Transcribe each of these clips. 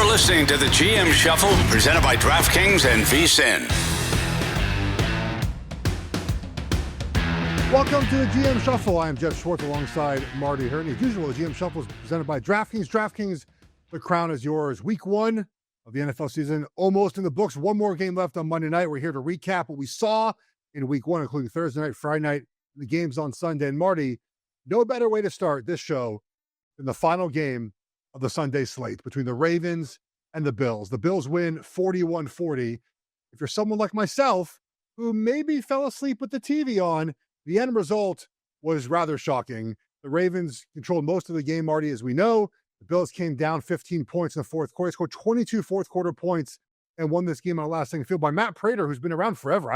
listening to the GM Shuffle, presented by DraftKings and VSiN. Welcome to the GM Shuffle. I am Geoff Schwartz alongside Marty Hurney. As usual, the GM Shuffle is presented by DraftKings. DraftKings, the crown is yours. Week 1 of the NFL season almost in the books. One more game left on Monday night. We're here to recap what we saw in Week 1, including Thursday night, Friday night, the games on Sunday. And Marty, no better way to start this show than the final game of the Sunday slate between the Ravens and the Bills. The Bills win 41-40. If you're someone like myself who maybe fell asleep with the TV on, the end result was rather shocking. The Ravens controlled most of the game, Marty, as we know. The Bills came down 15 points in the fourth quarter. They scored 22 fourth-quarter points and won this game on the last second field by Matt Prater, who's been around forever.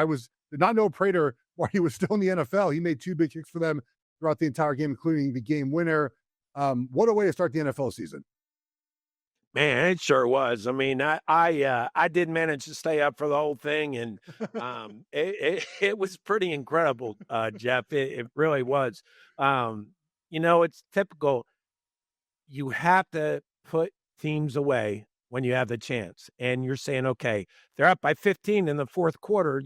Did not know Prater while he was still in the NFL. He made 2 big kicks for them throughout the entire game, including the game winner. What a way to start the NFL season. Man, it sure was. I mean, I did manage to stay up for the whole thing, and it was pretty incredible, Geoff. It really was. It's typical. You have to put teams away when you have the chance, and you're saying, okay, they're up by 15 in the fourth quarter.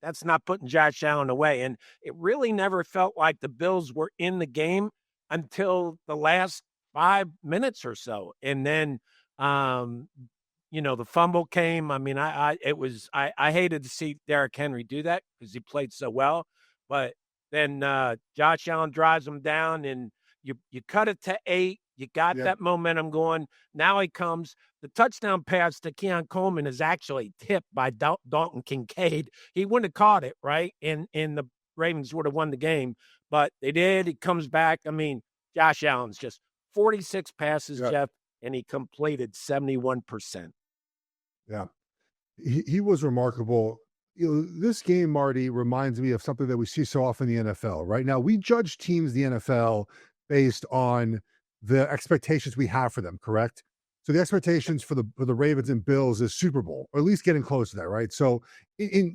That's not putting Josh Allen away, and it really never felt like the Bills were in the game until the last 5 minutes or so. And then, the fumble came. I mean, I hated to see Derrick Henry do that because he played so well, but then Josh Allen drives him down, and you cut it to 8. You got that momentum going. Now he comes. The touchdown pass to Keon Coleman is actually tipped by Dalton Kincaid. He wouldn't have caught it, right? And the Ravens would have won the game. But they did. He comes back. I mean, Josh Allen's just 46 passes, Geoff, and he completed 71%. Yeah. He was remarkable. This game, Marty, reminds me of something that we see so often in the NFL. Right now, we judge teams in the NFL based on the expectations we have for them, correct? So the expectations for the Ravens and Bills is Super Bowl, or at least getting close to that, right? So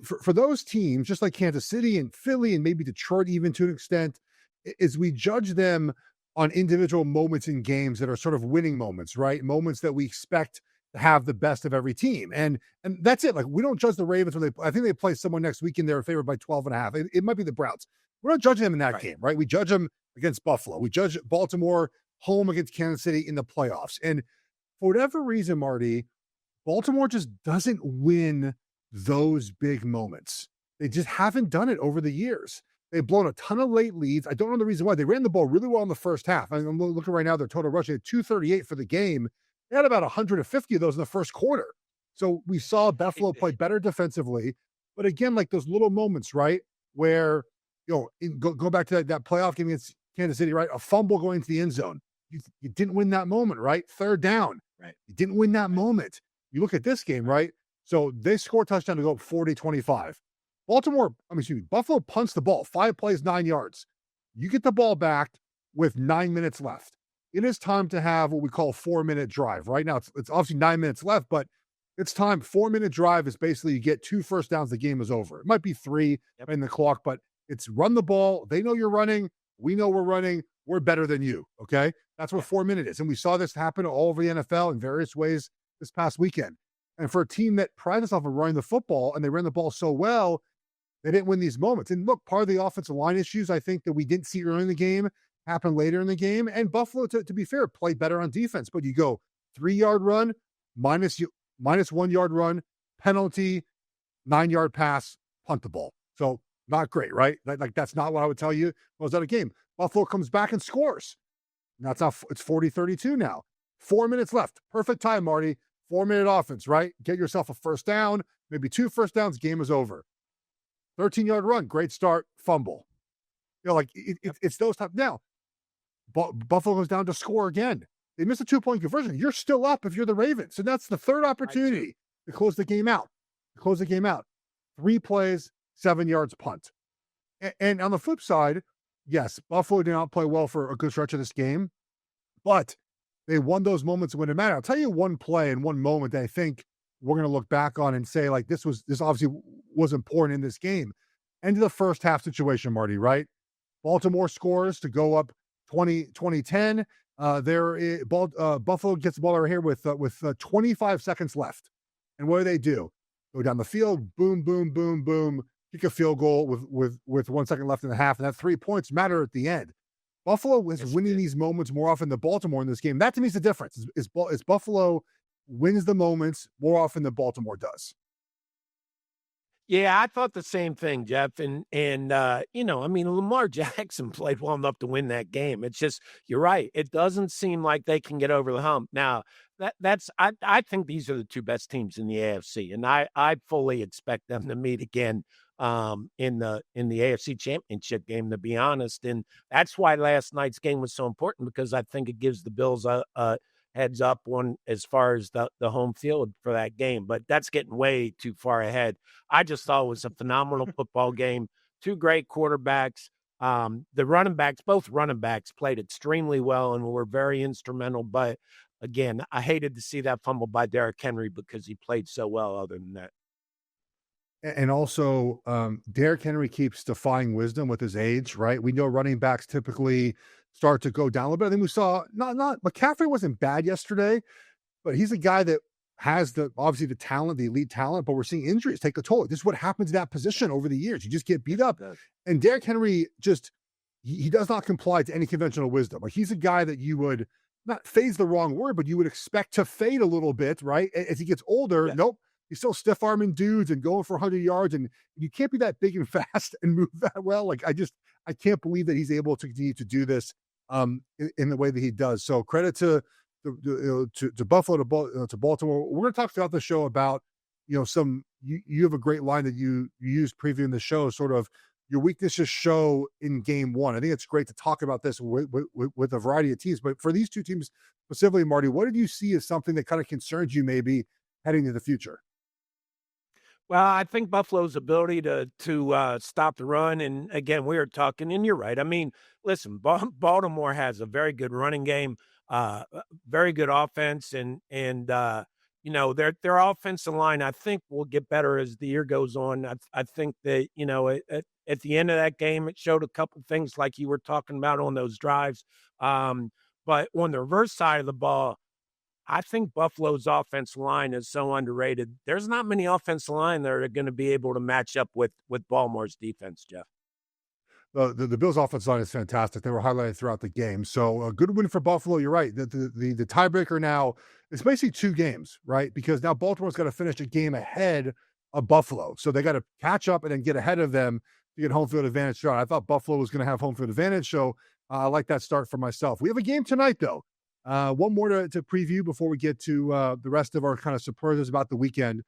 for those teams, just like Kansas City and Philly and maybe Detroit even to an extent, is we judge them on individual moments in games that are sort of winning moments, right? Moments that we expect to have the best of every team. And that's it. Like, we don't judge the Ravens when I think they play someone next weekend, they're favored by 12.5. It might be the Browns. We're not judging them in that game, right? We judge them against Buffalo. We judge Baltimore home against Kansas City in the playoffs. And for whatever reason, Marty, Baltimore just doesn't win those big moments. They just haven't done it over the years. They've blown a ton of late leads. I don't know the reason why. They ran the ball really well in the first half. I'm looking right now, their total rushing at 238 for the game. They had about 150 of those in the first quarter. So we saw Buffalo play better defensively. But again, like those little moments, right, where, go back to that playoff game against Kansas City, right? A fumble going into the end zone. You didn't win that moment, right? Third down. Right. You didn't win that moment. You look at this game, right? So they score a touchdown to go up 40-25. Buffalo punts the ball, 5 plays, 9 yards. You get the ball back with 9 minutes left. It is time to have what we call a 4-minute drive. Right now, it's obviously 9 minutes left, but it's time. 4-minute drive is basically you get 2 first downs, the game is over. It might be 3 in the clock, but it's run the ball. They know you're running. We know we're running. We're better than you, okay? That's what 4 minute is. And we saw this happen all over the NFL in various ways this past weekend. And for a team that prides itself on running the football, and they ran the ball so well, they didn't win these moments. And look, part of the offensive line issues, I think, that we didn't see early in the game happen later in the game. And Buffalo, to be fair, played better on defense. But you go 3-yard run, minus 1 yard run, penalty, 9-yard pass, punt the ball. So not great, right? Like that's not what I would tell you was out of game. Buffalo comes back and scores. That's how it's 40-32 now. 4 minutes left. Perfect time, Marty. 4-minute offense, right? Get yourself a first down, maybe 2 first downs, game is over. 13-yard run, great start, fumble. It's those type. Now, Buffalo goes down to score again. They miss a 2-point conversion. You're still up if you're the Ravens. And that's the third opportunity to close the game out. 3 plays, 7 yards, punt. And on the flip side, yes, Buffalo did not play well for a good stretch of this game, but they won those moments when it mattered. I'll tell you one play and one moment that I think we're going to look back on and say, like, this obviously was important in this game. End of the first half situation, Marty, right? Baltimore scores to go up 20-10. Buffalo gets the ball right here with 25 seconds left. And what do? Go down the field, boom, boom, boom, boom, kick a field goal with 1 second left in the half, and that 3 points matter at the end. Buffalo is winning these moments more often than Baltimore in this game. That to me is the difference. Is Buffalo wins the moments more often than Baltimore does. Yeah, I thought the same thing, Geoff. And I mean, Lamar Jackson played well enough to win that game. It's just, you're right. It doesn't seem like they can get over the hump. Now, I think these are the two best teams in the AFC, and I fully expect them to meet again in the AFC Championship game, to be honest. And that's why last night's game was so important, because I think it gives the Bills a heads up on as far as the home field for that game. But that's getting way too far ahead. I just thought it was a phenomenal football game. Two great quarterbacks. Both running backs played extremely well and were very instrumental. But again, I hated to see that fumble by Derrick Henry because he played so well other than that. And also, Derrick Henry keeps defying wisdom with his age, right? We know running backs typically start to go down a little bit. I think we saw not McCaffrey wasn't bad yesterday, but he's a guy that has obviously the talent, the elite talent, but we're seeing injuries take a toll. This is what happens in that position over the years. You just get beat up. And Derrick Henry he does not comply to any conventional wisdom. Like, he's a guy that you would not fade's the wrong word, but you would expect to fade a little bit, right? As he gets older, nope. He's still stiff arming dudes and going for 100 yards, and you can't be that big and fast and move that well. Like, I can't believe that he's able to continue to do this in the way that he does. So credit to Buffalo, to Baltimore. We're going to talk throughout the show about, you have a great line that you used previewing the show, sort of your weaknesses show in game one. I think it's great to talk about this with a variety of teams, but for these two teams specifically, Marty, what did you see as something that kind of concerns you maybe heading into the future? Well, I think Buffalo's ability to stop the run, and again, we were talking, and you're right. I mean, listen, Baltimore has a very good running game, very good offense, and their offensive line, I think, will get better as the year goes on. I think that at the end of that game, it showed a couple things like you were talking about on those drives. But on the reverse side of the ball, I think Buffalo's offensive line is so underrated. There's not many offensive line that are going to be able to match up with Baltimore's defense, Geoff. The Bills' offensive line is fantastic. They were highlighted throughout the game. So a good win for Buffalo. You're right. The tiebreaker now is basically 2 games, right? Because now Baltimore's got to finish a game ahead of Buffalo. So they got to catch up and then get ahead of them to get home field advantage. I thought Buffalo was going to have home field advantage. So I like that start for myself. We have a game tonight, though. One more to preview before we get to the rest of our kind of superlatives about the weekend.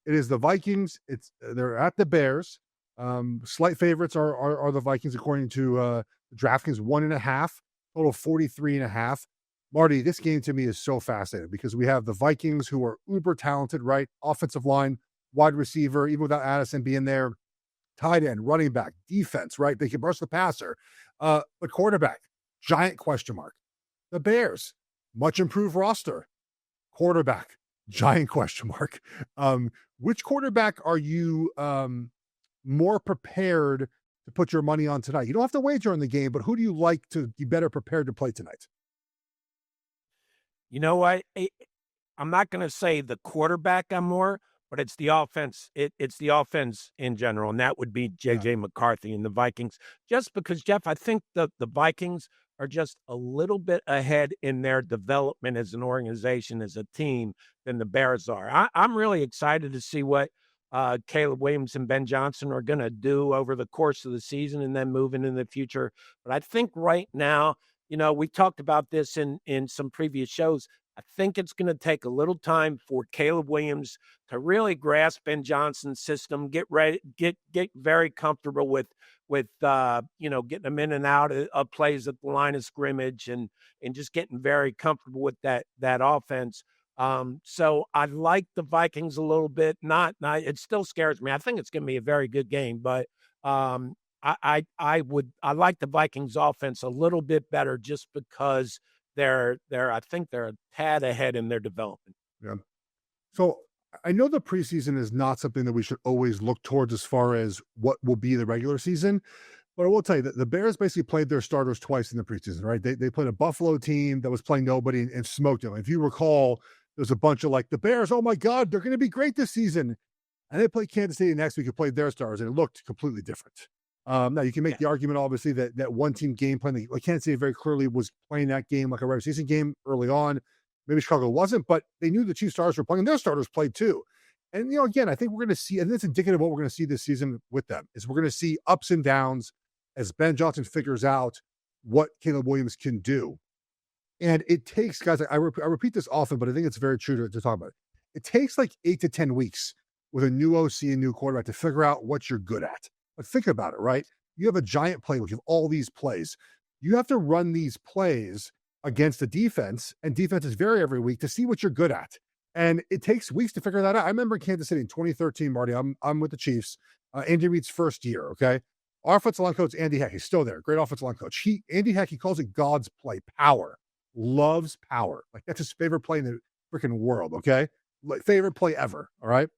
It is the Vikings. They're at the Bears. Slight favorites are the Vikings according to DraftKings, 1.5, total 43.5. Marty, this game to me is so fascinating because we have the Vikings, who are uber talented, right? Offensive line, wide receiver, even without Addison being there, tight end, running back, defense, right? They can rush the passer. But quarterback, giant question mark. The Bears, much improved roster. Quarterback, giant question mark. Which quarterback are you more prepared to put your money on tonight? You don't have to wager on the game, but who do you like to be better prepared to play tonight? You know what? I'm not going to say the quarterback I'm more, but it's the offense. It's the offense in general, and that would be J.J. McCarthy and the Vikings. Just because, Geoff, I think the Vikings are just a little bit ahead in their development as an organization, as a team, than the Bears are. I'm really excited to see what Caleb Williams and Ben Johnson are going to do over the course of the season and then moving in the future. But I think right now, we talked about this in some previous shows. I think it's going to take a little time for Caleb Williams to really grasp Ben Johnson's system, get ready, get very comfortable with getting them in and out of plays at the line of scrimmage and just getting very comfortable with that offense. So I like the Vikings a little bit. Not it still scares me. I think it's going to be a very good game, but I like the Vikings offense a little bit better just because I think they're a tad ahead in their development. Yeah. So I know the preseason is not something that we should always look towards as far as what will be the regular season, But I will tell you that the Bears basically played their starters twice in the preseason, right? They played a Buffalo team that was playing nobody and smoked them. If you recall, there's a bunch of like the Bears, oh my God, they're going to be great this season. And they played Kansas City next week and played their stars, and it looked completely different. Now, you can make the argument, obviously, that one-team game plan, like Kansas City very clearly was playing that game like a regular season game early on. Maybe Chicago wasn't, but they knew the two stars were playing, and their starters played too. And, again, I think we're going to see, and it's indicative of what we're going to see this season with them, is we're going to see ups and downs as Ben Johnson figures out what Caleb Williams can do. And it takes, guys, I repeat this often, but I think it's very true to talk about it. It takes like 8 to 10 weeks with a new OC and new quarterback to figure out what you're good at. But think about it, right? You have a giant playbook. You have all these plays. You have to run these plays against the defense, and defenses vary every week to see what you're good at. And it takes weeks to figure that out. I remember in Kansas City in 2013, Marty, I'm with the Chiefs, Andy Reid's first year, okay? Our offensive line coach, Andy Heck, he's still there. Great offensive line coach. Andy Heck, he calls it God's play, power. Loves power. Like, that's his favorite play in the freaking world, okay? Like, favorite play ever, all right?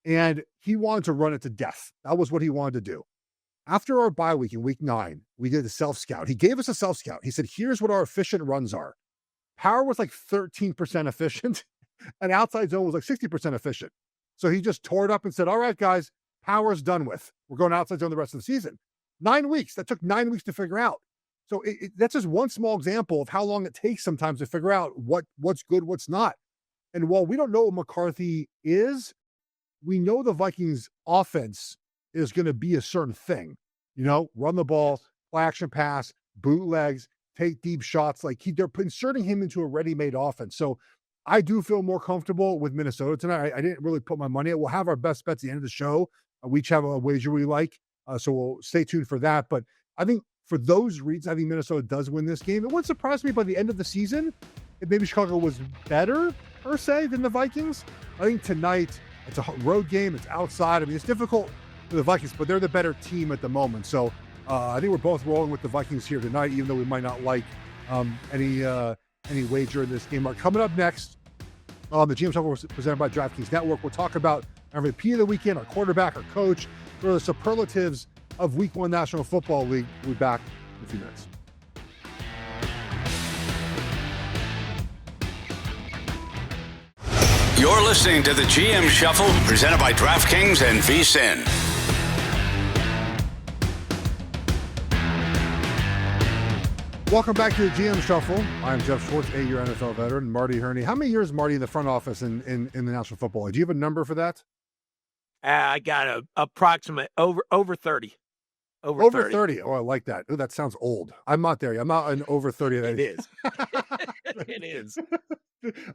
And he wanted to run it to death. That was what he wanted to do. After our bye week in week 9, we did a self-scout. He gave us a self-scout. He said, here's what our efficient runs are. Power was like 13% efficient, and outside zone was like 60% efficient. So he just tore it up and said, all right, guys, power's done with. We're going outside zone the rest of the season. 9 weeks. That took 9 weeks to figure out. So that's just one small example of how long it takes sometimes to figure out what's good, what's not. And while we don't know what McCarthy is, we know the Vikings offense is going to be a certain thing, run the ball, play action pass, bootlegs, take deep shots. Like they're inserting him into a ready-made offense. So I do feel more comfortable with Minnesota tonight. I didn't really put my money at. We'll have our best bets at the end of the show. We each have a wager we like. So we'll stay tuned for that. But I think for those reasons, I think Minnesota does win this game. It wouldn't surprise me by the end of the season if maybe Chicago was better, per se, than the Vikings. I think tonight, it's a road game. It's outside. I mean, it's difficult for the Vikings, but they're the better team at the moment. So I think we're both rolling with the Vikings here tonight, even though we might not like any wager in this game. Coming up next, the GM Shuffle was presented by DraftKings Network. We'll talk about our MVP of the weekend, our quarterback, our coach, for the superlatives of Week 1 National Football League. We'll be back in a few minutes. You're listening to the GM Shuffle, presented by DraftKings and VSiN. Welcome back to the GM Shuffle. I'm Geoff Schwartz, 8-year NFL veteran, Marty Hurney. How many years, Marty, in the front office in the National Football League? Do you have a number for that? I got a approximate over 30. Over 30. Oh, I like that. Oh, that sounds old. I'm not there. I'm not an over 30. It is. It is.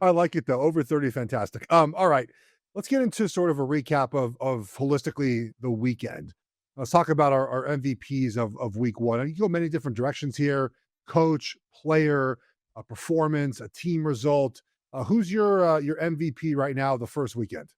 I like it, though. Over 30, fantastic. All right. Let's get into sort of a recap of holistically the weekend. Let's talk about our MVPs of Week 1. You can go many different directions here. Coach, player, a performance, a team result. Who's your MVP right now the first weekend?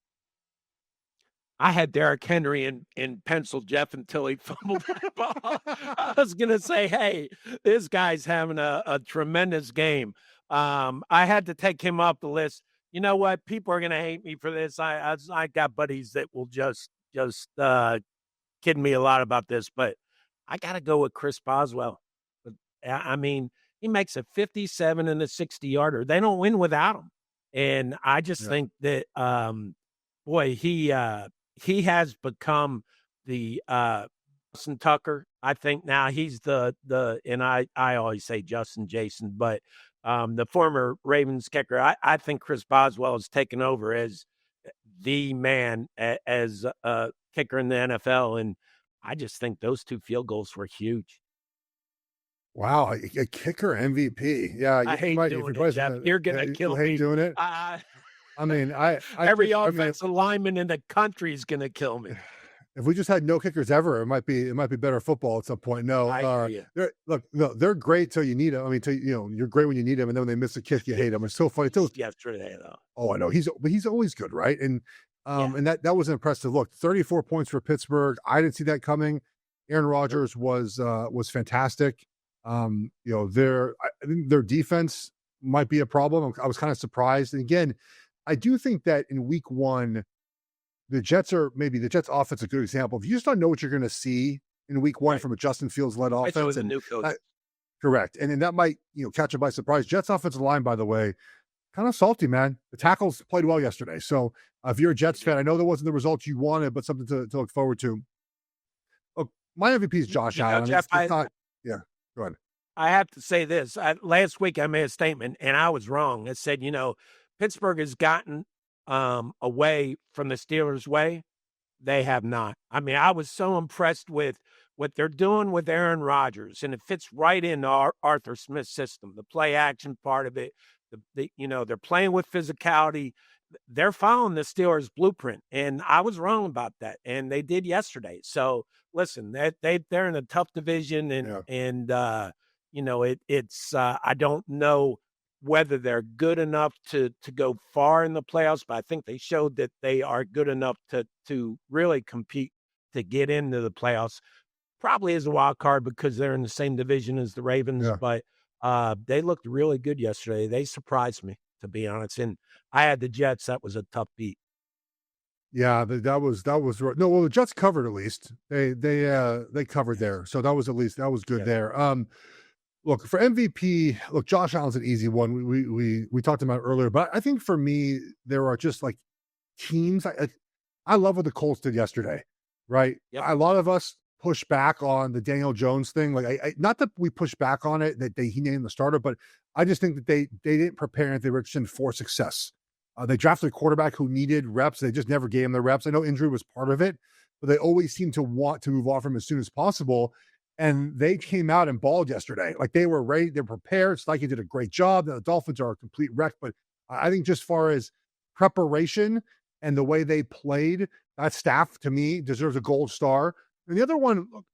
I had Derrick Henry in pencil, Geoff, until he fumbled that ball. I was going to say, hey, this guy's having a tremendous game. I had to take him off the list. You know what? People are going to hate me for this. I got buddies that will just kidding me a lot about this, but I got to go with Chris Boswell. I mean, he makes a 57 and a 60-yarder. They don't win without him. And I just think that, boy, he has become the Justin Tucker. I think now he's the and I always say Justin Jason, but the former Ravens kicker. I think Chris Boswell has taken over as the man as a kicker in the NFL, and I just think those 2 field goals were huge. Wow, a kicker MVP. Yeah, I hate doing it, Geoff. You're gonna kill me. Hate doing it. I mean, every offensive lineman in the country is gonna kill me. If we just had no kickers ever, it might be better football at some point. No, they're great till you need them. I mean, you're great when you need them, and then when they miss a kick, you hate them. It's so funny. Yesterday, though. Oh, I know. He's always good, right? And and that was an impressive look. 34 points for Pittsburgh. I didn't see that coming. Aaron Rodgers was fantastic. I think their defense might be a problem. I was kind of surprised. And again, I do think that in Week 1, the Jets offense is a good example. If you just don't know what you're going to see in week 1 Right. from a Justin Fields led Especially offense. with the And new coach. correct. And that might, catch them by surprise. Jets offensive line, by the way, kind of salty, man. The tackles played well yesterday. So if you're a Jets fan, I know there wasn't the results you wanted, but something to look forward to. Look, my MVP is Josh Allen. Jeff, It's not, yeah, go ahead. I have to say this. Last week I made a statement, and I was wrong. I said, Pittsburgh has gotten away from the Steelers' way. They have not. I mean, I was so impressed with what they're doing with Aaron Rodgers, and it fits right into Arthur Smith's system, the play action part of it. They're playing with physicality. They're following the Steelers' blueprint, and I was wrong about that, and they did yesterday. So listen, they're in a tough division, and it's I don't know whether they're good enough to go far in the playoffs, but I think they showed that they are good enough to really compete to get into the playoffs. Probably as a wild card because they're in the same division as the Ravens, but they looked really good yesterday. They surprised me, to be honest. And I had the Jets. That was a tough beat. Yeah, that was no. Well, the Jets covered at least. They covered there, so that was good there. Look, for MVP, Josh Allen's an easy one. We talked about it earlier, but I think for me there are just like teams. I love what the Colts did yesterday, right? Yep. A lot of us push back on the Daniel Jones thing. Like, not that we push back on it that he named the starter, but I just think that they didn't prepare Anthony Richardson for success. They drafted a quarterback who needed reps. They just never gave him the reps. I know injury was part of it, but they always seem to want to move off him as soon as possible. And they came out and balled yesterday. Like, they were ready. They're prepared. Steichen did a great job. The Dolphins are a complete wreck. But I think just far as preparation and the way they played, that staff, to me, deserves a gold star. And the other one, look,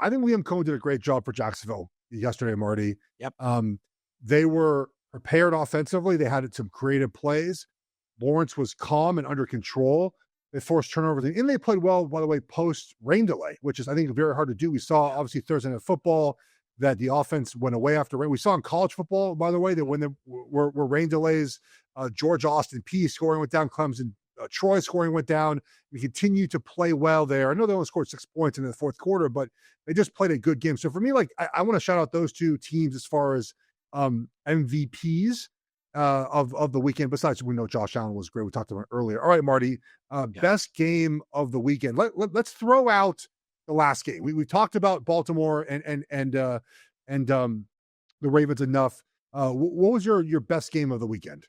I think Liam Cohen did a great job for Jacksonville yesterday, Marty. Yep. They were prepared offensively. They had some creative plays. Lawrence was calm and under control. They forced turnovers. And they played well, by the way, post-rain delay, which is, I think, very hard to do. We saw, obviously, Thursday Night Football, that the offense went away after rain. We saw in college football, by the way, that when there were rain delays, George Austin Peay scoring went down, Clemson, Troy scoring went down. We continue to play well there. I know they only scored 6 points in the fourth quarter, but they just played a good game. So for me, I want to shout out those two teams as far as MVPs of the weekend. Besides, we know Josh Allen was great. We talked about it earlier. All right, Marty, best game of the weekend. Let's throw out the last game. We talked about Baltimore and the Ravens enough. What was your best game of the weekend?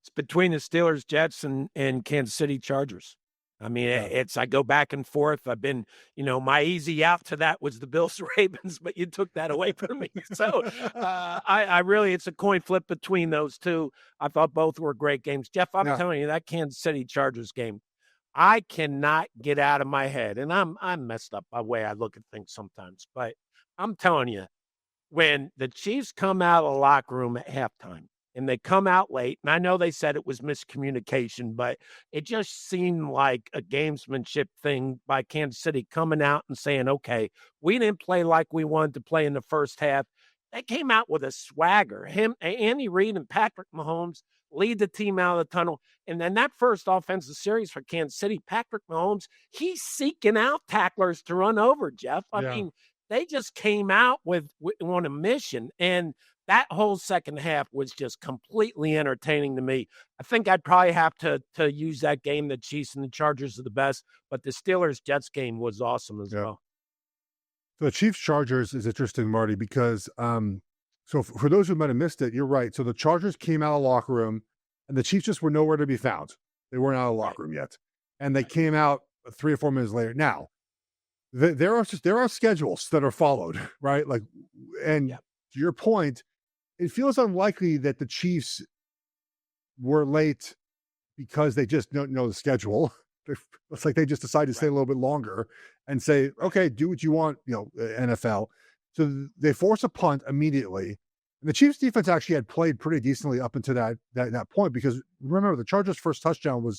It's between the Steelers, Jets, and Kansas City Chargers. I mean, I go back and forth. I've been, my easy out to that was the Bills Ravens, but you took that away from me. So I really, it's a coin flip between those two. I thought both were great games. Jeff, I'm telling you, that Kansas City Chargers game, I cannot get out of my head. And I'm messed up by the way I look at things sometimes. But I'm telling you, when the Chiefs come out of the locker room at halftime, and they come out late, and I know they said it was miscommunication, but it just seemed like a gamesmanship thing by Kansas City coming out and saying, okay, we didn't play like we wanted to play in the first half. They came out with a swagger. Andy Reid and Patrick Mahomes lead the team out of the tunnel. And then that first offensive series for Kansas City, Patrick Mahomes, he's seeking out tacklers to run over, Jeff. I mean, they just came out on a mission, and that whole second half was just completely entertaining to me. I think I'd probably have to use that game. The Chiefs and the Chargers are the best, but the Steelers-Jets game was awesome as well. So the Chiefs-Chargers is interesting, Marty, because so for those who might have missed it, you're right. So the Chargers came out of the locker room, and the Chiefs just were nowhere to be found. They weren't out of the locker room yet. And they came out 3 or 4 minutes later. Now, there are schedules that are followed, right? To your point, it feels unlikely that the Chiefs were late because they just don't know the schedule. It's like they just decided to stay a little bit longer and say, okay, do what you want, NFL. So they force a punt immediately. And the Chiefs defense actually had played pretty decently up until that point, because remember, the Chargers' first touchdown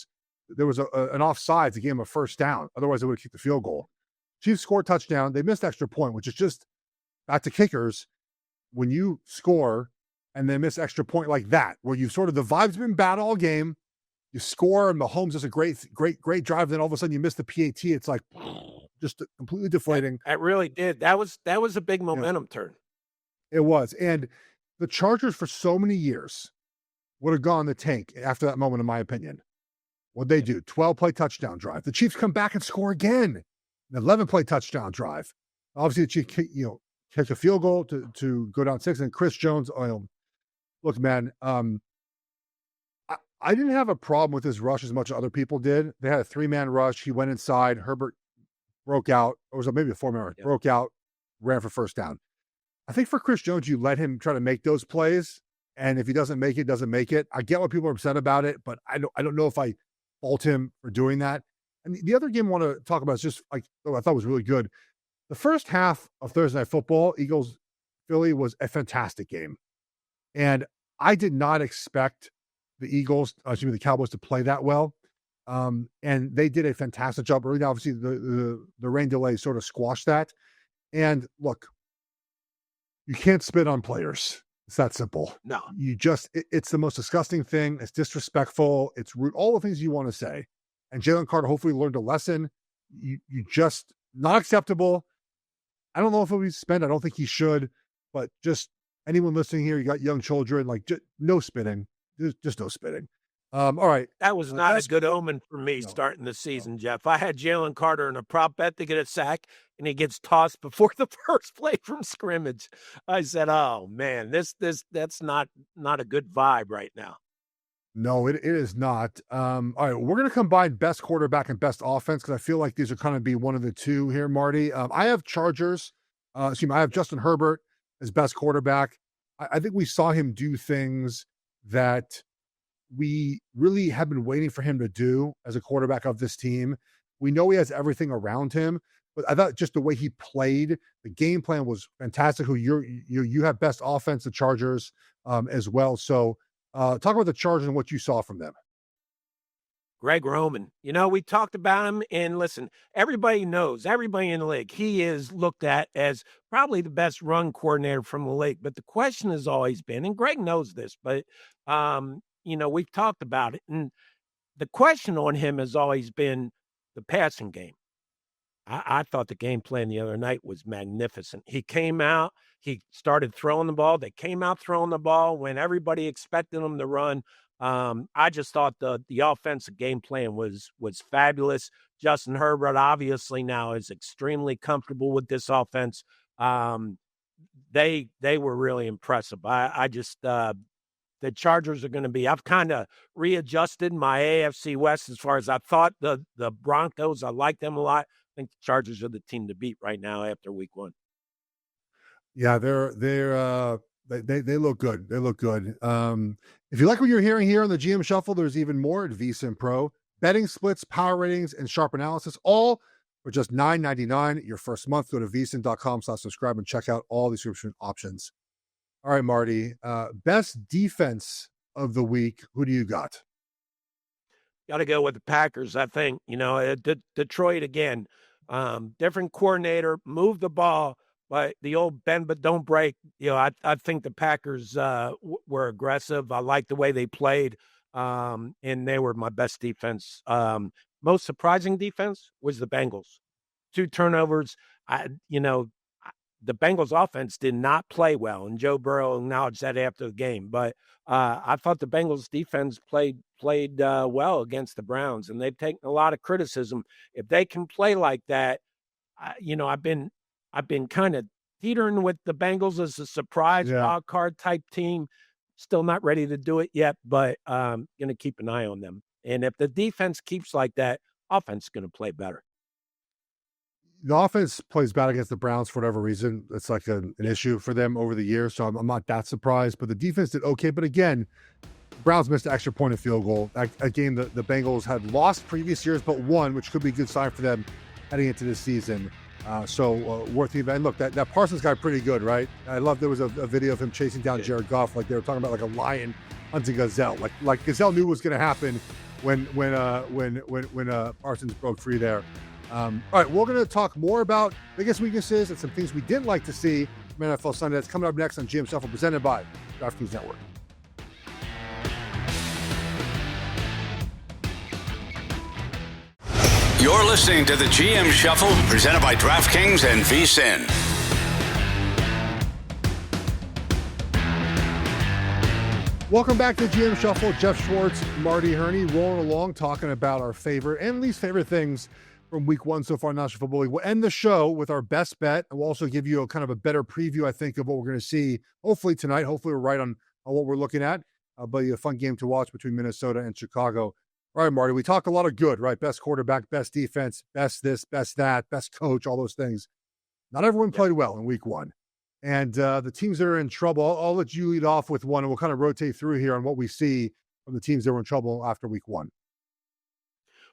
there was an offsides, a game of first down. Otherwise, they would have kicked the field goal. Chiefs scored touchdown. They missed extra point, which is just back to kickers. When you score and then miss extra point like that, where you the vibe's been bad all game, you score and Mahomes does a great drive, then all of a sudden you miss the PAT. It's like, just completely deflating. That really did. That was a big momentum turn. It was. And the Chargers for so many years would have gone the tank after that moment, in my opinion. What'd they do? 12-play touchdown drive. The Chiefs come back and score again. An 11-play touchdown drive. Obviously, the Chiefs, kick a field goal to go down 6. And Chris Jones, look, man, I didn't have a problem with this rush as much as other people did. They had a 3-man rush. He went inside. Herbert broke out. Or was it maybe a 4-man rush? Broke out, ran for first down. I think for Chris Jones, you let him try to make those plays. And if he doesn't make it, doesn't make it. I get what people are upset about it, but I don't know if I fault him for doing that. And the other game I want to talk about is just I thought was really good. The first half of Thursday Night Football, Eagles-Philly, was a fantastic game. And I did not expect the Cowboys to play that well. And they did a fantastic job early. Now, obviously, the rain delay sort of squashed that. And look, you can't spit on players. It's that simple. No. It's the most disgusting thing. It's disrespectful. It's rude. All the things you want to say. And Jalen Carter hopefully learned a lesson. You just, not acceptable. I don't know if he'll be suspended. I don't think he should. But just anyone listening here, you got young children, just no spitting. Just no spitting. All right. That was not a good omen for me starting the season, Geoff. I had Jalen Carter in a prop bet to get a sack, and he gets tossed before the first play from scrimmage. I said, "Oh man, that's not a good vibe right now." No, it is not. All right, we're going to combine best quarterback and best offense because I feel like these are kind of be one of the two here, Marty. I have I have Justin Herbert as best quarterback. I think we saw him do things that we really have been waiting for him to do as a quarterback of this team. We know he has everything around him, but I thought just the way he played, the game plan was fantastic. You have best offense, the Chargers, as well. So talk about the Chargers and what you saw from them. Greg Roman. We talked about him, and listen, everybody knows, everybody in the league, he is looked at as probably the best run coordinator from the league. But the question has always been, and Greg knows this, but we've talked about it, and the question on him has always been the passing game. I thought the game plan the other night was magnificent. He came out, he started throwing the ball. They came out throwing the ball when everybody expected him to run. I just thought the offensive game plan was fabulous. Justin Herbert obviously now is extremely comfortable with this offense. They were really impressive. The Chargers are going to be, I've kind of readjusted my AFC West as far as I thought the Broncos, I like them a lot. I think the Chargers are the team to beat right now after week 1. Yeah, they look good. They look good. If you like what you're hearing here on the GM Shuffle, there's even more at VSiN Pro. Betting splits, power ratings, and sharp analysis, all for just $9.99 your first month. Go to vsin.com/subscribe and check out all the subscription options. All right, Marty. Best defense of the week. Who do you got? Got to go with the Packers, I think. Detroit again. Different coordinator, move the ball, but the old bend but don't break. I think the Packers were aggressive. I like the way they played, and they were my best defense. Most surprising defense was the Bengals. 2 turnovers. The Bengals offense did not play well, and Joe Burrow acknowledged that after the game. But I thought the Bengals defense played well against the Browns, and they've taken a lot of criticism. If they can play like that, I've been kind of teetering with the Bengals as a surprise wild card type team. Still not ready to do it yet, but going to keep an eye on them. And if the defense keeps like that, offense is going to play better. The offense plays bad against the Browns for whatever reason. It's like an issue for them over the years, so I'm not that surprised. But the defense did okay. But again, Browns missed an extra point of field goal. A game that the Bengals had lost previous years, but won, which could be a good sign for them heading into this season. Worth the event. Look, that Parsons guy pretty good, right? I love there was a video of him chasing down Jared Goff, like they were talking about like a lion hunting gazelle. Like Gazelle knew what was going to happen when Parsons broke free there. All right, we're going to talk more about biggest weaknesses and some things we didn't like to see from NFL Sunday. That's coming up next on GM Shuffle, presented by DraftKings Network. You're listening to the GM Shuffle, presented by DraftKings and VSiN. Welcome back to GM Shuffle. Geoff Schwartz, Marty, Hurney, rolling along, talking about our favorite and least favorite things from week one so far in National Football League. We'll end the show with our best bet, and we'll also give you a kind of a better preview, I think, of what we're going to see, hopefully tonight. Hopefully we're right on what we're looking at. But a fun game to watch between Minnesota and Chicago. All right, Marty, we talk a lot of good, right? Best quarterback, best defense, best this, best that, best coach, all those things. Not everyone played well in week one. And the teams that are in trouble, I'll let you lead off with one, and we'll kind of rotate through here on what we see from the teams that were in trouble after week one.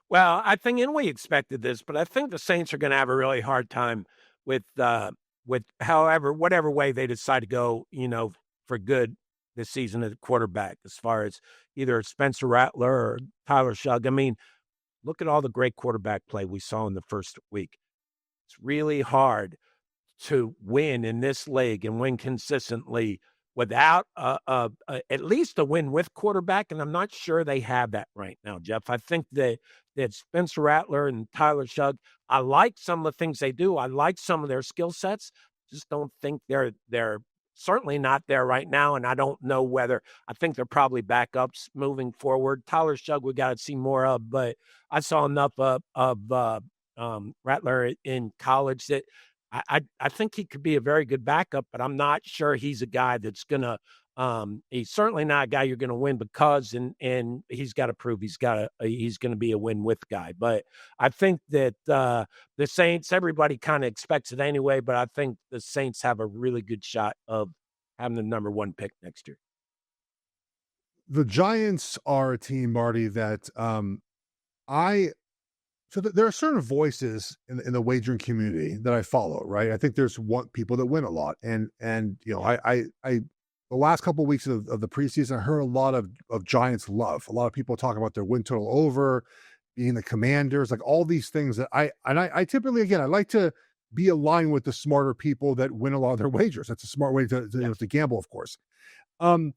Well, I think, and we expected this, but I think the Saints are going to have a really hard time with whatever way they decide to go, for good this season at quarterback, as far as either Spencer Rattler or Tyler Shugg. I mean, look at all the great quarterback play we saw in the first week. It's really hard to win in this league and win consistently without at least a win with quarterback, and I'm not sure they have that right now, Geoff. I think that Spencer Rattler and Tyler Shugg, I like some of the things they do. I like some of their skill sets. Just don't think they're certainly not there right now, and I don't know whether – I think they're probably backups moving forward. Tyler Shugg we got to see more of, but I saw enough of Rattler in college that – I think he could be a very good backup, but I'm not sure he's a guy that's going to he's certainly not a guy you're going to win because, and he's got to prove he's going to be a win-with guy. But I think that the Saints, everybody kind of expects it anyway, but I think the Saints have a really good shot of having the number one pick next year. The Giants are a team, Marty, that So there are certain voices in the wagering community that I follow, right? I think there's people that win a lot. And I the last couple of weeks of the preseason, I heard a lot of Giants love. A lot of people talking about their win total over, being the Commanders, like all these things that I typically, again, I like to be aligned with the smarter people that win a lot of their wagers. That's a smart way to gamble, of course. But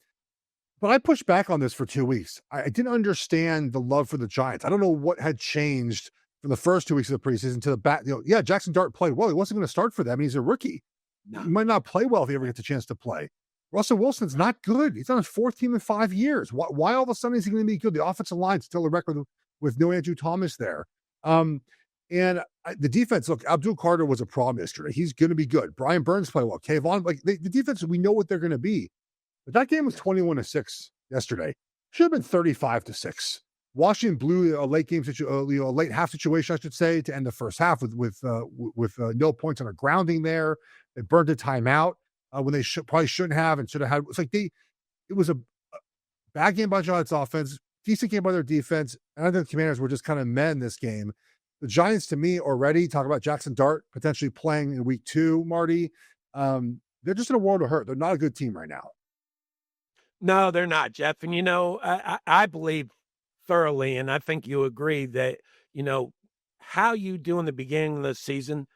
I pushed back on this for 2 weeks. I didn't understand the love for the Giants. I don't know what had changed from the first 2 weeks of the preseason to the back. Jackson Dart played well. He wasn't going to start for them. He's a rookie. No. He might not play well if he ever gets a chance to play. Russell Wilson's not good. He's on his fourth team in 5 years. Why all of a sudden is he going to be good? The offensive line's still a record with no Andrew Thomas there. And the defense, look, Abdul Carter was a problem yesterday. He's going to be good. Brian Burns played well. Kayvon, the defense, we know what they're going to be. But that game was 21-6 yesterday. Should have been 35-6. Washington blew a late game situation, a late half situation, I should say, to end the first half with no points on a grounding there. They burned a timeout when they probably shouldn't have and should have had. It's like it was a bad game by Giants offense, decent game by their defense, and I think the Commanders were just kind of meh in this game. The Giants, to me, already talk about Jackson Dart potentially playing in week 2, Marty. They're just in a world of hurt. They're not a good team right now. No, they're not, Geoff. And, I believe thoroughly, and I think you agree that, how you do in the beginning of the season,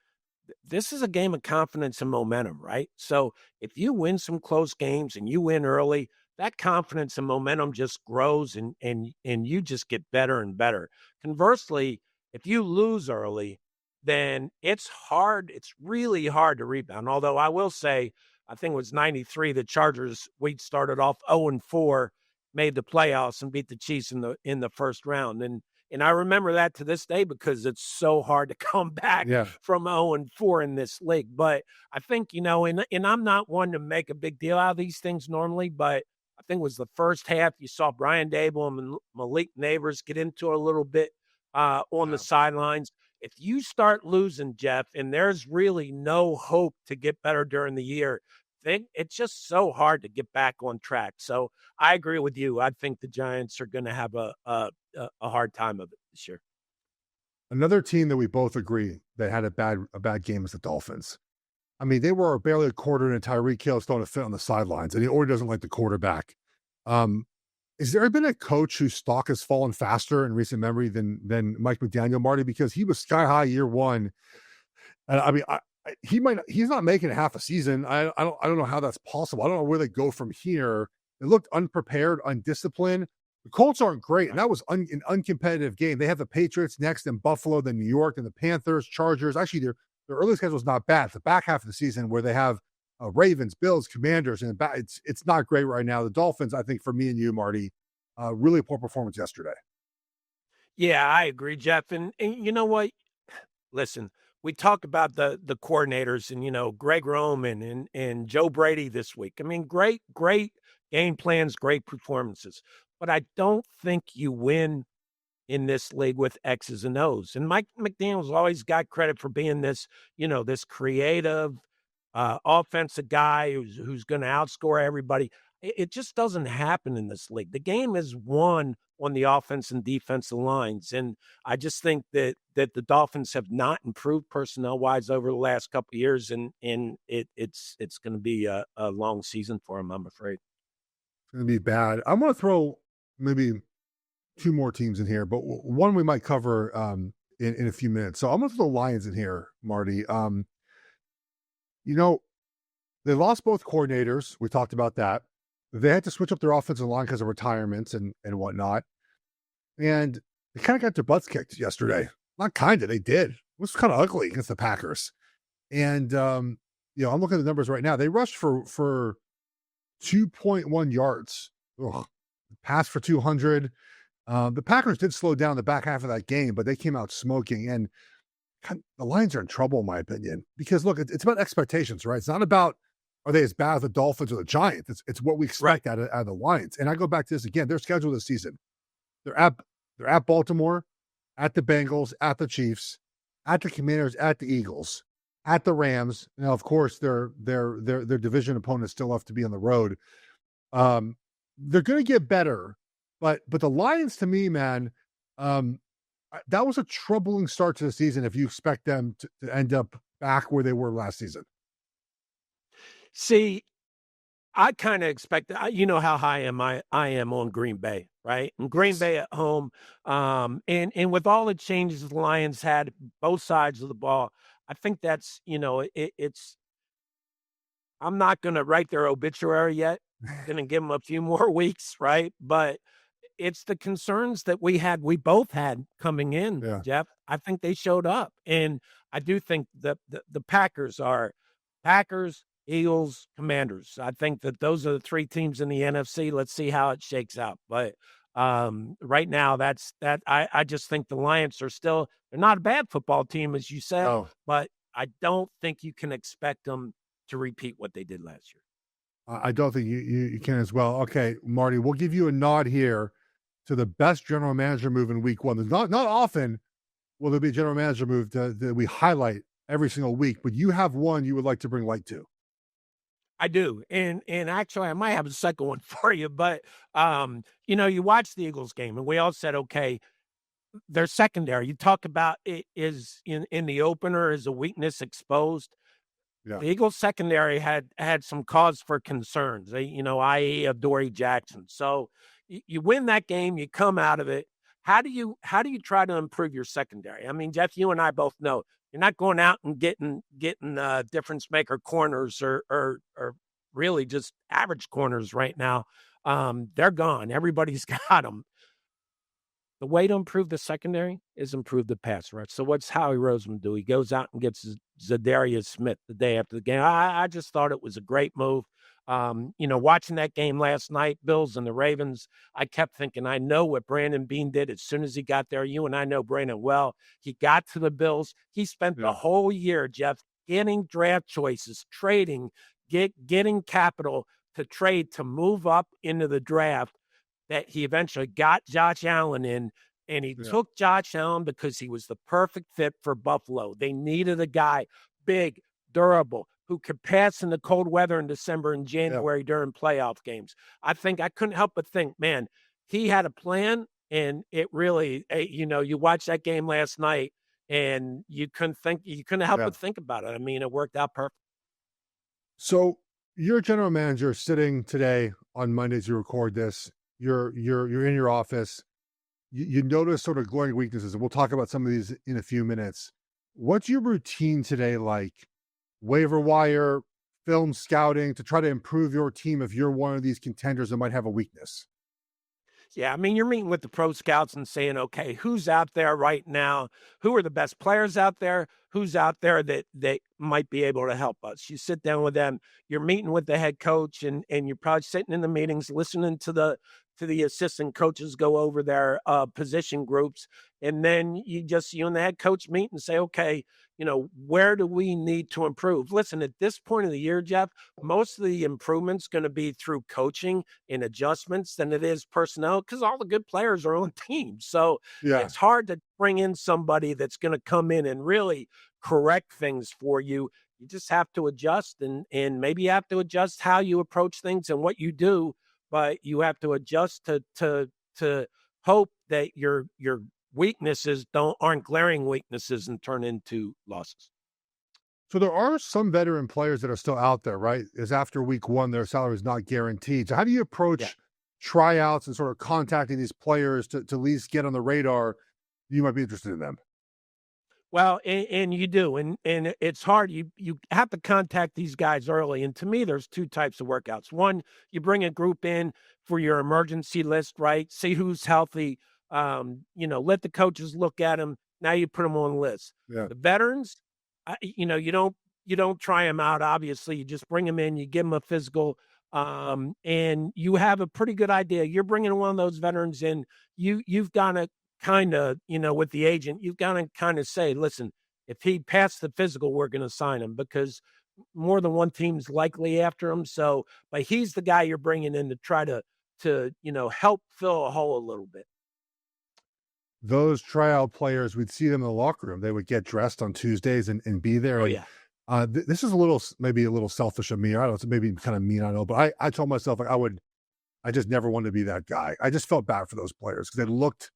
this is a game of confidence and momentum, right? So if you win some close games and you win early, that confidence and momentum just grows and you just get better and better. Conversely, if you lose early, then it's hard. It's really hard to rebound. Although I will say, I think it was 93. The Chargers, we started off 0-4, made the playoffs and beat the Chiefs in the first round. And I remember that to this day because it's so hard to come back from 0-4 in this league. But I think, and I'm not one to make a big deal out of these things normally, but I think it was the first half you saw Brian Dable and Malik Neighbors get into it a little bit on the sidelines. If you start losing, Geoff, and there's really no hope to get better during the year, it's just so hard to get back on track. So I agree with you. I think the Giants are going to have a hard time of it this year. Another team that we both agree that had a bad game is the Dolphins. I mean, they were barely a quarter and Tyreek Hill throwing a fit on the sidelines, and he already doesn't like the quarterback. Has there been a coach whose stock has fallen faster in recent memory than Mike McDaniel, Marty? Because he was sky high year one, and I mean, he's not making half a season. I don't know how that's possible. I don't know where they go from here. They looked unprepared, undisciplined. The Colts aren't great, and that was an uncompetitive game. They have the Patriots next, then Buffalo, then New York, then the Panthers, Chargers. Actually, their early schedule is not bad. It's the back half of the season where they have Ravens, Bills, Commanders, and it's not great right now. The Dolphins, I think, for me and you, Marty, really poor performance yesterday. Yeah, I agree, Geoff. And you know what? Listen, we talk about the coordinators and, Greg Roman and Joe Brady this week. I mean, great game plans, great performances. But I don't think you win in this league with X's and O's. And Mike McDaniel's always got credit for being this, this creative offensive guy who's going to outscore everybody. It just doesn't happen in this league. The game is won on the offense and defensive lines. And I just think that the Dolphins have not improved personnel-wise over the last couple of years, and it's going to be a long season for them, I'm afraid. It's going to be bad. I'm going to throw maybe two more teams in here, but one we might cover in a few minutes. So I'm going to throw the Lions in here, Marty. They lost both coordinators. We talked about that. They had to switch up their offensive line because of retirements and whatnot. And they kind of got their butts kicked yesterday. Not kind of, they did. It was kind of ugly against the Packers. And, I'm looking at the numbers right now. They rushed for 2.1 yards. Ugh. Passed for 200. The Packers did slow down the back half of that game, but they came out smoking. And the Lions are in trouble, in my opinion. Because, look, it's about expectations, right? It's not about are they as bad as the Dolphins or the Giants. It's what we expect out of the Lions. And I go back to this again. Their schedule this season. They're at Baltimore, at the Bengals, at the Chiefs, at the Commanders, at the Eagles, at the Rams. Now, of course, their division opponents still have to be on the road. They're going to get better, but the Lions, to me, man, that was a troubling start to the season if you expect them to end up back where they were last season. See, I kind of expect, you know how high I am on Green Bay, right? And Green Bay at home, and with all the changes the Lions had, both sides of the ball, I think that's, it's. I'm not going to write their obituary yet. Going to give them a few more weeks, right? But it's the concerns that we both had coming in, Geoff. I think they showed up, and I do think that the Packers are Packers, Eagles, Commanders. I think that those are the three teams in the NFC. Let's see how it shakes out. But right now, that's that. I just think the Lions they're not a bad football team, as you said, but I don't think you can expect them to repeat what they did last year. I don't think you can as well. Okay, Marty, we'll give you a nod here to the best general manager move in week one. There's not often will there be a general manager move that we highlight every single week, but you have one you would like to bring light to. I do. And actually, I might have a second one for you. But, you watch the Eagles game, and we all said, okay, their secondary, you talk about it is in the opener is a weakness exposed. Yeah. The Eagles secondary had some cause for concerns, i.e. of Dory Jackson. So you win that game, you come out of it. How do you try to improve your secondary? I mean, Geoff, you and I both know you're not going out and getting difference maker corners or really just average corners right now. They're gone. Everybody's got them. The way to improve the secondary is improve the pass rush. So what's Howie Roseman do? He goes out and gets Zadarius Smith the day after the game. I just thought it was a great move. Watching that game last night, Bills and the Ravens, I kept thinking, I know what Brandon Beane did as soon as he got there. You and I know Brandon well. He got to the Bills. He spent the whole year, Geoff, getting draft choices, trading, getting capital to trade to move up into the draft. That he eventually got Josh Allen in, and he took Josh Allen because he was the perfect fit for Buffalo. They needed a guy, big, durable, who could pass in the cold weather in December and January during playoff games. I couldn't help but think, man, he had a plan, and it really, you watched that game last night, and you couldn't help but think about it. I mean, it worked out perfect. So you're a general manager sitting today on Mondays. You record this. You're in your office. You notice sort of glaring weaknesses, and we'll talk about some of these in a few minutes. What's your routine today like? Waiver wire, film scouting to try to improve your team if you're one of these contenders that might have a weakness? Yeah, I mean, you're meeting with the pro scouts and saying, okay, who's out there right now? Who are the best players out there? Who's out there that might be able to help us? You sit down with them. You're meeting with the head coach, and you're probably sitting in the meetings, listening to the assistant coaches go over their position groups, and then you and the head coach meet and say, okay, where do we need to improve? Listen, at this point of the year, Geoff, most of the improvement's going to be through coaching and adjustments than it is personnel, because all the good players are on teams. So Yeah. it's hard to bring in somebody that's going to come in and really correct things for you. You just have to adjust, and maybe you have to adjust how you approach things and what you do, but you have to adjust to hope that your weaknesses aren't glaring weaknesses and turn into losses. So there are some veteran players that are still out there, right? Is after week one, their salary is not guaranteed. So how do you approach tryouts and sort of contacting these players to at least get on the radar? You might be interested in them. Well, and you do, and it's hard. You have to contact these guys early. And to me, there's two types of workouts. One, you bring a group in for your emergency list, right? See who's healthy. Let the coaches look at them. Now you put them on the list. Yeah. The veterans, you don't try them out. Obviously, you just bring them in. You give them a physical, and you have a pretty good idea. You're bringing one of those veterans in. You've got to kind of, with the agent, you've got to kind of say, listen, if he passed the physical, we're going to sign him, because more than one team's likely after him. So, but he's the guy you're bringing in to try to help fill a hole a little bit. Those tryout players, we'd see them in the locker room. They would get dressed on Tuesdays and be there. Oh, and, yeah. This is maybe a little selfish of me. I don't know. It's maybe kind of mean, I know, but I told myself I just never wanted to be that guy. I just felt bad for those players because they looked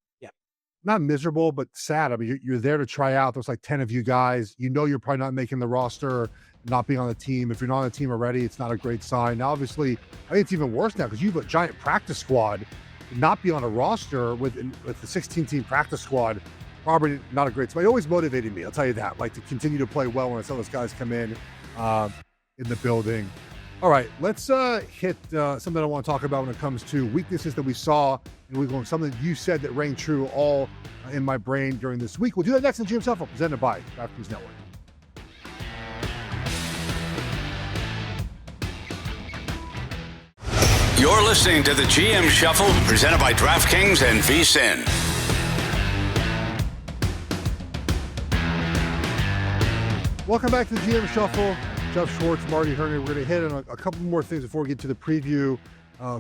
not miserable, but sad. I mean, you're there to try out. There's like 10 of you guys. You're probably not making the roster, not being on the team. If you're not on the team already, it's not a great sign. Now, obviously, I think it's even worse now because you have a giant practice squad. Not be on a roster with the 16-team practice squad, probably not a great sign. It always motivated me, I'll tell you that, like to continue to play well when I saw those guys come in the building. All right, let's hit something I want to talk about when it comes to weaknesses that we saw in week one, something you said that rang true all in my brain during this week. We'll do that next in GM Shuffle, presented by DraftKings Network. You're listening to the GM Shuffle, presented by DraftKings and VSiN. Welcome back to the GM Shuffle. Geoff, Schwartz, Marty, Hurney. We're going to hit on a couple more things before we get to the preview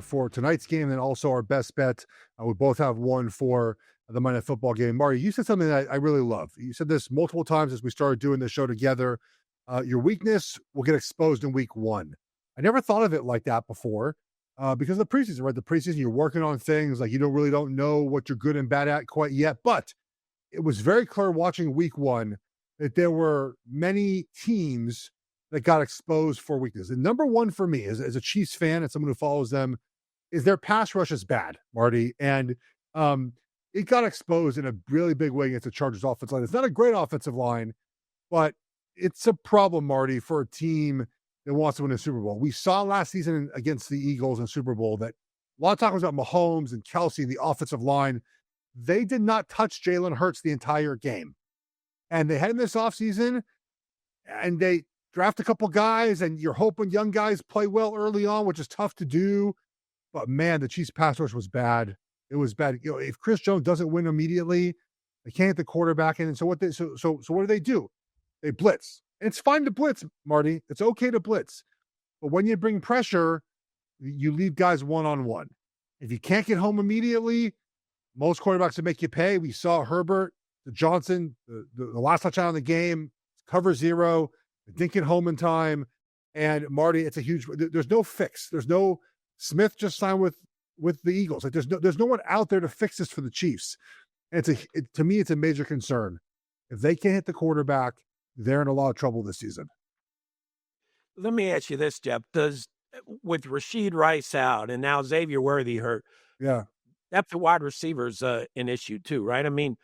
for tonight's game, and then also our best bet. We both have one for the Monday Night Football game. Marty, you said something that I really love. You said this multiple times as we started doing this show together. Your weakness will get exposed in week one. I never thought of it like that before because of the preseason, right? The preseason, you're working on things like you don't know what you're good and bad at quite yet. But it was very clear watching week one that there were many teams that got exposed for weakness. And number one for me, as a Chiefs fan and someone who follows them, is their pass rush is bad, Marty. And it got exposed in a really big way against the Chargers offensive line. It's not a great offensive line, but it's a problem, Marty, for a team that wants to win a Super Bowl. We saw last season against the Eagles in Super Bowl that a lot of talk was about Mahomes and Kelsey, the offensive line. They did not touch Jalen Hurts the entire game. And they head in this offseason and they draft a couple guys, and you're hoping young guys play well early on, which is tough to do. But man, the Chiefs pass rush was bad. It was bad. If Chris Jones doesn't win immediately, they can't get the quarterback in. And so what do? They blitz. And it's fine to blitz, Marty. It's okay to blitz. But when you bring pressure, you leave guys one-on-one. If you can't get home immediately, most quarterbacks will make you pay. We saw Herbert, the Johnson, the last touchdown in the game, cover zero. They didn't get home in time. And Marty, it's a huge, there's no fix. There's no, Smith just signed with the Eagles. Like there's no one out there to fix this for the Chiefs. And to me, it's a major concern. If they can't hit the quarterback, they're in a lot of trouble this season. Let me ask you this, Geoff. With Rashid Rice out and now Xavier Worthy hurt, depth of wide receivers an issue too, right? I mean,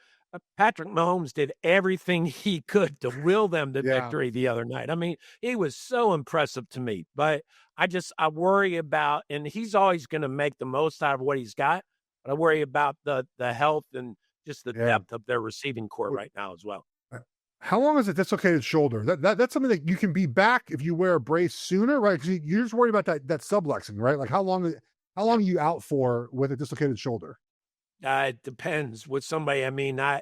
Patrick Mahomes did everything he could to will them to victory the other night. I mean, he was so impressive to me, but I worry about, and he's always going to make the most out of what he's got, But I worry about the health and just the Yeah. depth of their receiving core right now as well. How long is a dislocated shoulder? That's something that you can be back if you wear a brace sooner, right? Because you're just worried about that subluxing, right? Like how long are you out for with a dislocated shoulder? It depends with somebody. I mean, I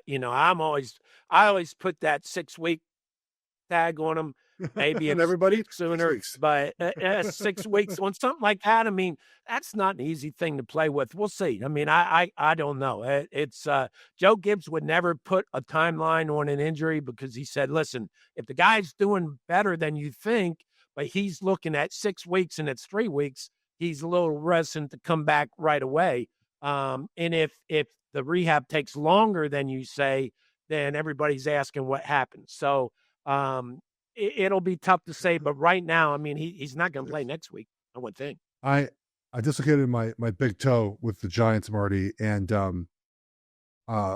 always put that 6-week tag on them. Maybe And it's everybody, 6 sooner, weeks. but 6 weeks on something like that. I mean, that's not an easy thing to play with. We'll see. I mean, I don't know. It's Joe Gibbs would never put a timeline on an injury because he said, listen, if the guy's doing better than you think, but he's looking at 6 weeks and it's 3 weeks, he's a little reticent to come back right away. And if the rehab takes longer than you say, then everybody's asking what happened. So it'll be tough to say, but right now, I mean, he's not going to play next week, I would think. I dislocated my big toe with the Giants, Marty, and one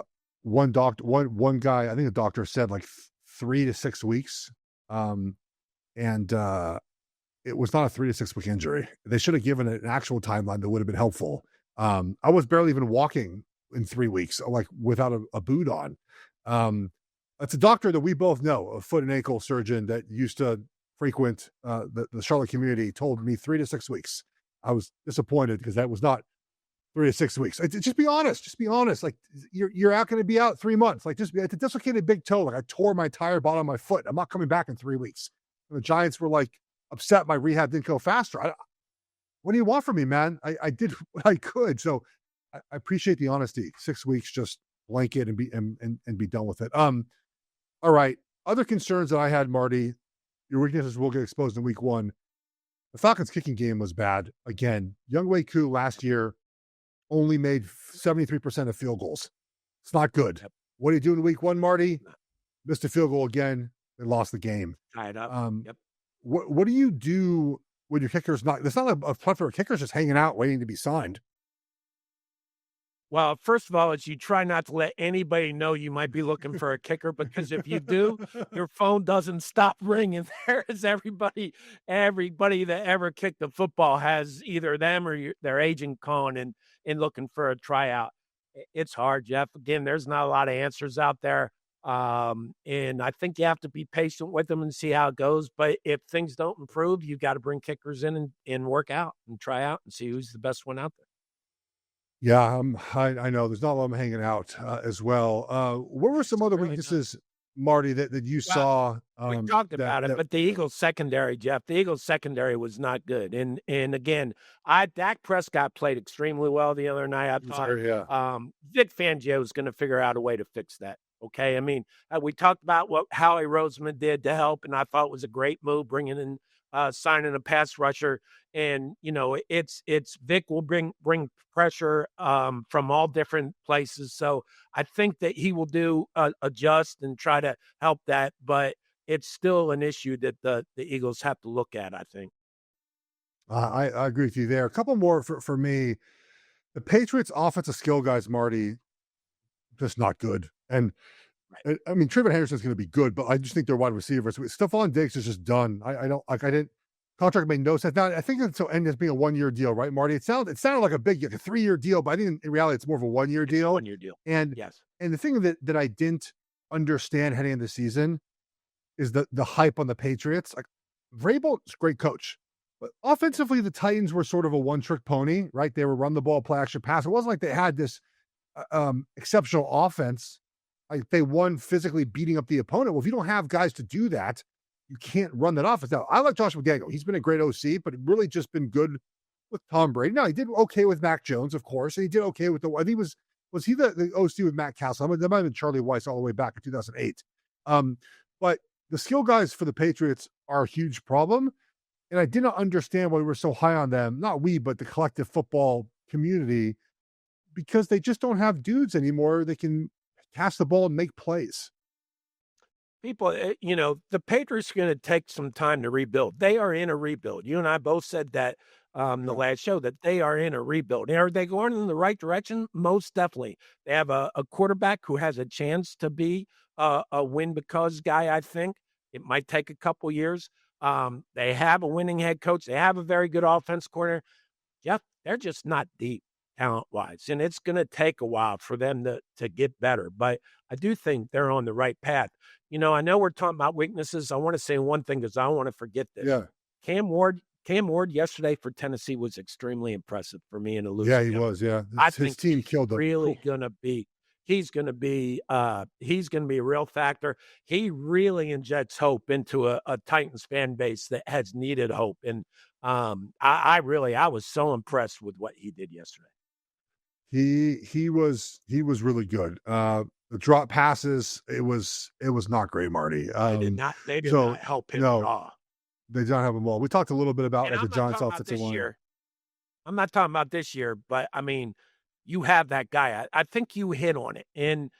guy, I think the doctor said like 3 to 6 weeks, and it was not a 3 to 6 week injury. They should have given it an actual timeline that would have been helpful. I was barely even walking in 3 weeks, like without a boot on. It's a doctor that we both know, a foot and ankle surgeon that used to frequent the Charlotte community, told me 3 to 6 weeks. I was disappointed because that was not 3 to 6 weeks. Just be honest. Just be honest. Like you're out going to be out 3 months. Like it's a dislocated big toe. Like I tore my entire bottom of my foot. I'm not coming back in 3 weeks. And the Giants were like upset my rehab didn't go faster. What do you want from me, man? I did what I could. So I appreciate the honesty. 6 weeks, just blanket and be done with it. All right. Other concerns that I had, Marty, your weaknesses will get exposed in week 1. The Falcons kicking game was bad. Again, Younghoe Koo last year only made 73% of field goals. It's not good. Yep. What do you do in week 1, Marty? Missed a field goal again. They lost the game. Tied up. Yep. What do you do when your kicker's not? It's not a plethora of kickers just hanging out waiting to be signed. Well, first of all, is you try not to let anybody know you might be looking for a kicker, because if you do, your phone doesn't stop ringing. There is everybody that ever kicked a football has either them or their agent calling and looking for a tryout. It's hard, Geoff. Again, there's not a lot of answers out there. And I think you have to be patient with them and see how it goes. But if things don't improve, you got to bring kickers in and work out and try out and see who's the best one out there. Yeah, I know there's not a lot of them hanging out as well. What were some other weaknesses, Marty, that you saw? We talked about it, but the Eagles secondary, Geoff, the Eagles secondary was not good. And again, Dak Prescott played extremely well the other night. I thought Vic Fangio is going to figure out a way to fix that. Okay. I mean, we talked about what Howie Roseman did to help, and I thought it was a great move bringing in signing a pass rusher. And, it's Vic will bring pressure from all different places. So I think that he will adjust and try to help that, but it's still an issue that the Eagles have to look at, I think. I agree with you there. A couple more for me. The Patriots offensive skill guys, Marty, just not good. And I mean, Trevor Henderson's going to be good, but I just think they're wide receivers. Stephon Diggs is just done. I didn't. Contract made no sense. Now, I think it's end as being a 1 year deal, right, Marty? It sounded like a 3-year deal, but I think in reality it's more of a 1 year deal. 1 year deal. And yes. And the thing that I didn't understand heading into the season is the hype on the Patriots. Like Vrabel's a great coach, but offensively the Titans were sort of a one-trick pony, right? They were run the ball, play action, pass. It wasn't like they had this exceptional offense. Like they won physically beating up the opponent. Well, if you don't have guys to do that, you can't run that offense. Now, I like Josh McDaniel. He's been a great OC, but really just been good with Tom Brady. Now, he did okay with Mac Jones, of course, and he did okay with I think was he the OC with Matt Castle? I mean, that might have been Charlie Weiss all the way back in 2008. But the skill guys for the Patriots are a huge problem, and I did not understand why we were so high on them. Not we, but the collective football community, because they just don't have dudes anymore. They can pass the ball and make plays. People, the Patriots are going to take some time to rebuild. They are in a rebuild. You and I both said that the last show, that they are in a rebuild. And are they going in the right direction? Most definitely. They have a quarterback who has a chance to be a win because guy, I think. It might take a couple years. They have a winning head coach. They have a very good offense corner. Geoff, they're just not deep. talent-wise, and it's going to take a while for them to get better. But I do think they're on the right path. I know we're talking about weaknesses. I want to say one thing because I don't want to forget this. Yeah. Cam Ward yesterday for Tennessee was extremely impressive for me in a losing. Yeah, he was. Yeah, I his think team he's killed them. really gonna be. He's gonna be a real factor. He really injects hope into a Titans fan base that has needed hope. And I was so impressed with what he did yesterday. He was really good. The drop passes, it was not great, Marty. They did not help him at all. They did not have them all. We talked a little bit about the I'm Giants' offensive line. I'm not talking about this year, but I mean, you have that guy. I think you hit on it. And,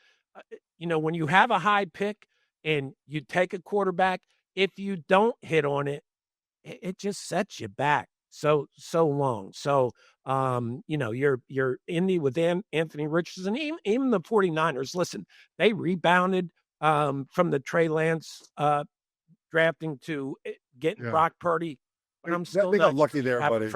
when you have a high pick and you take a quarterback, if you don't hit on it, it just sets you back so long. So, you're Indy with Anthony Richardson, even the 49ers. Listen, they rebounded from the Trey Lance drafting to getting Brock Purdy. But I'm still they got lucky there, buddy.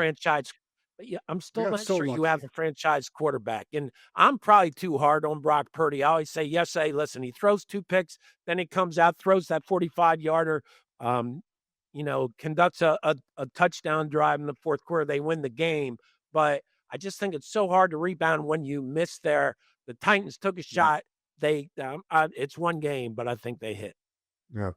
I'm still not sure you have a franchise quarterback. And I'm probably too hard on Brock Purdy. I always say, listen, he throws 2 picks, then he comes out, throws that 45-yarder, conducts a touchdown drive in the fourth quarter. They win the game. But I just think it's so hard to rebound when you miss there. The Titans took a shot. It's one game, but I think they hit. Yeah.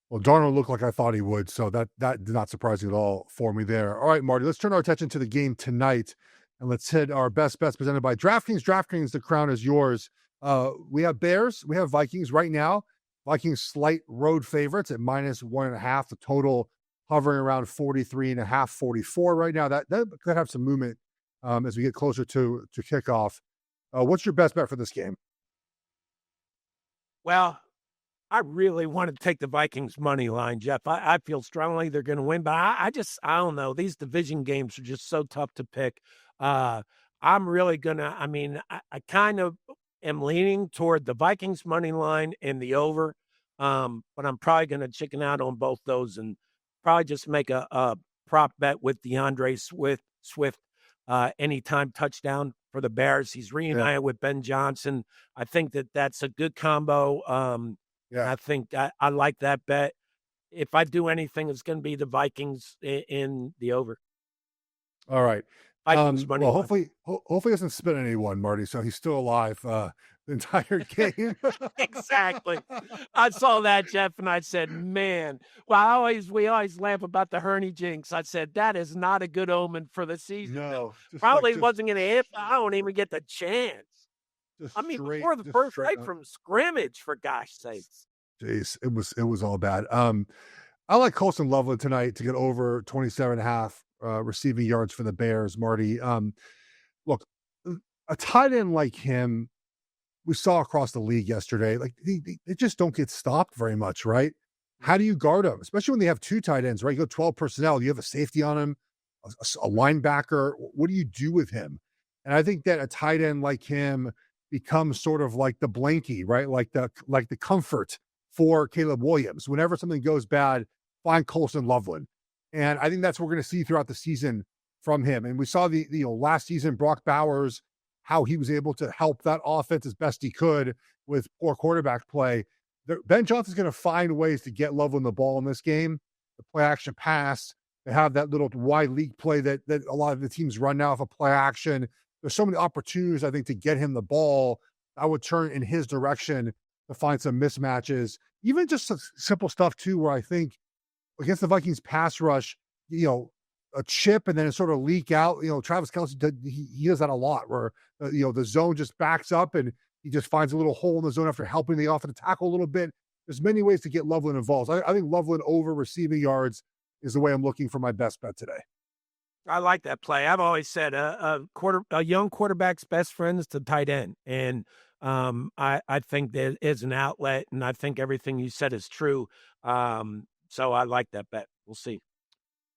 Well, Darnold looked like I thought he would, so that did not surprise me at all for me there. All right, Marty, let's turn our attention to the game tonight, and let's hit our best bets presented by DraftKings. DraftKings, the crown is yours. We have Bears, we have Vikings right now. Vikings slight road favorites at -1.5. The total hovering around 43.5, 44 right now. That could have some movement as we get closer to kickoff. What's your best bet for this game? Well, I really want to take the Vikings money line, Geoff. I feel strongly they're going to win, but I don't know. These division games are just so tough to pick. I'm really going to, I kind of am leaning toward the Vikings money line and the over, but I'm probably going to chicken out on both those and probably just make a prop bet with DeAndre Swift anytime touchdown for the Bears. He's reunited with Ben Johnson. I think that's a good combo. I think I like that bet. If I do anything, it's going to be the Vikings in the over. All right. Vikings money. Well, hopefully he doesn't spit anyone, Marty, so he's still alive the entire game. Exactly. I saw that, Geoff, and I said, man. Well, we always laugh about the Hurney jinx. I said, that is not a good omen for the season. No. Probably wasn't going to hit. I don't even get the chance. Before the first play from scrimmage, for gosh sakes. Jeez, it was all bad. I like Colston Loveland tonight to get over 27.5 receiving yards for the Bears, Marty. Look, a tight end like him, we saw across the league yesterday, like they just don't get stopped very much, right? How do you guard them? Especially when they have 2 tight ends, right? You go 12 personnel, you have a safety on him, a linebacker. What do you do with him? And I think that a tight end like him becomes sort of like the blankie, right? Like the comfort for Caleb Williams. Whenever something goes bad, find Colston Loveland. And I think that's what we're going to see throughout the season from him. And we saw the last season, Brock Bowers, how he was able to help that offense as best he could with poor quarterback play. Ben Johnson's going to find ways to get Loveland the ball in this game. The play action pass, they have that little wide league play that a lot of the teams run now for play action. There's so many opportunities, I think, to get him the ball. I would turn in his direction to find some mismatches. Even just some simple stuff, too, where I think against the Vikings pass rush, a chip and then it sort of leak out. Travis Kelce, he does that a lot where, the zone just backs up and he just finds a little hole in the zone after helping the offensive tackle a little bit. There's many ways to get Loveland involved. I think Loveland over receiving yards is the way I'm looking for my best bet today. I like that play. I've always said a young quarterback's best friend is the tight end. And I think there is an outlet, and I think everything you said is true. So I like that bet. We'll see.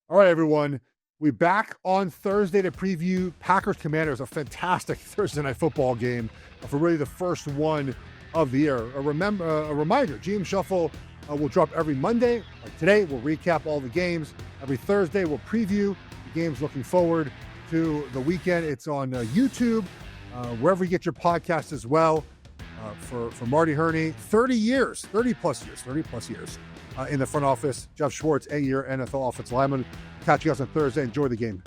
All right, everyone. We're back on Thursday to preview Packers-Commanders, a fantastic Thursday night football game for really the first one of the year. A reminder, GM Shuffle will drop every Monday. Like today, we'll recap all the games. Every Thursday, we'll preview the games looking forward to the weekend. It's on YouTube, wherever you get your podcast as well. For Marty Hurney, 30 plus years in the front office. Geoff Schwartz, 8-year NFL offensive lineman. Catch you guys on Thursday. Enjoy the game.